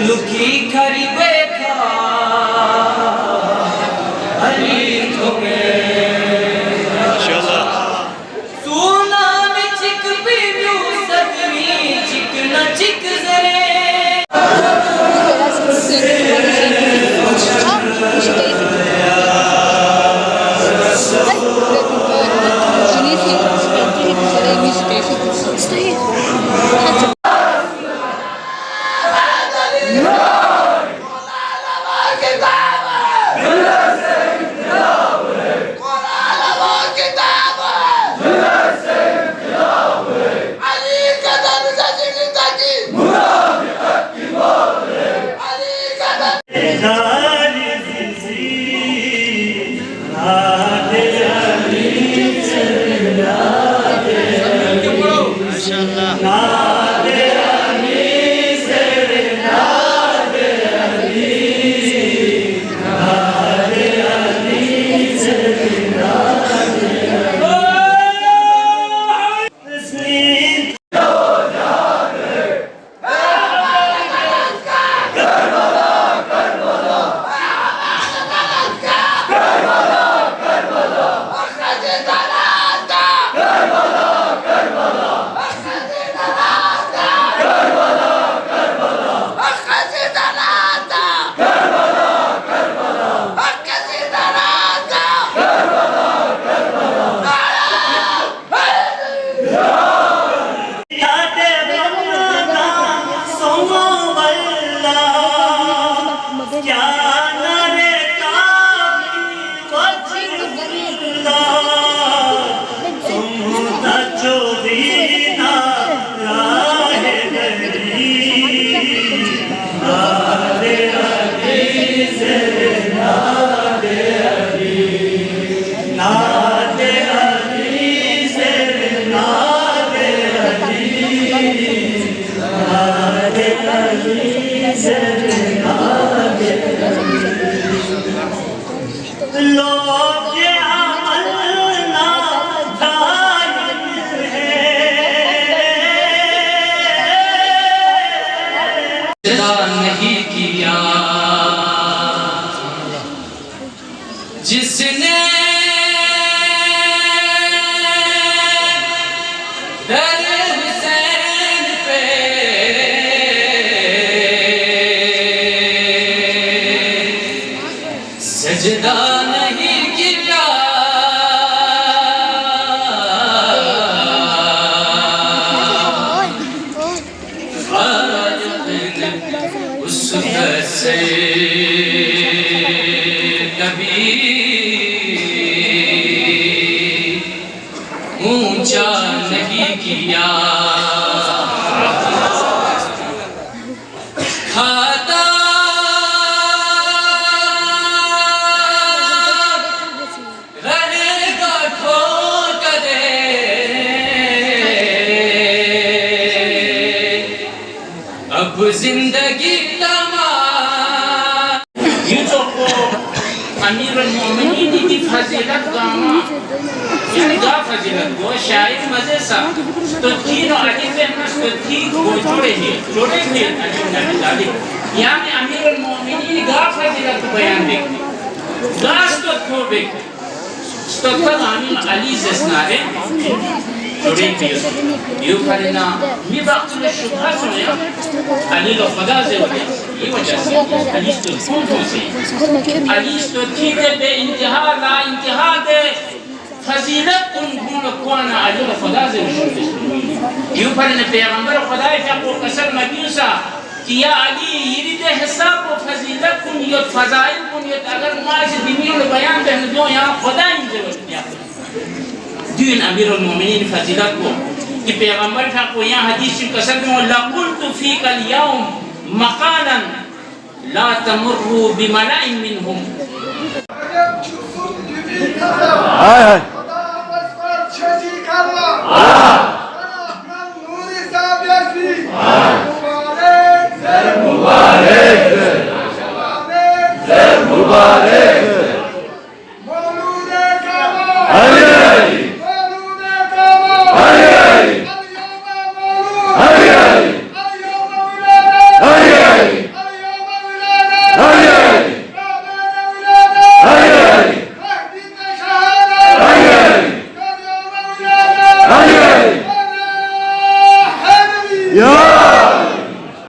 Luki karibeka Ali thome Inshallah Suna mein chik bibyu sadmi chik na chik zare नहीं किया जिसने दर हुसैन पे सजदा नहीं किया से कभी ऊंचा नहीं किया खाता रहेगा ठोकरे अब जिंदगी अमीर मोमिनीन की फजीलत गामा यानी गा फजीलत गो शायद मजे सा तो तीन अली पे नस तो ठीक हो जोड़े थे अली नबी तालिब यानी अमीर मोमिनीन गा फजीलत बयान देखते गास तो खोबे तो तमाम अली जस्नारे जोड़े थे यू करना मी वक्त में शुभा सुनया अली लो खुदा से हो ये वजह से अली तो कौन से अली तो ठीक है बे इंतहा ला इंतहा दे फजीलत उन गुण को ना अली लो खुदा से यू करना पैगंबर खुदा के को कसम मदीसा कि या अली ये दे हिसाब को फजीलत को ये फजाइल को ये अगर माज दिनी लो बयान दे दो यहां खुदा इन जरूरत क्या दिन अमीरुल मोमिनीन फजीलत को कि पैगंबर का को यहां हदीस की कसम में लकुल्तु फीकल यौम मकालन ला तमुर्रु बिमलाइन मिनहुम हाय हाय मुबारक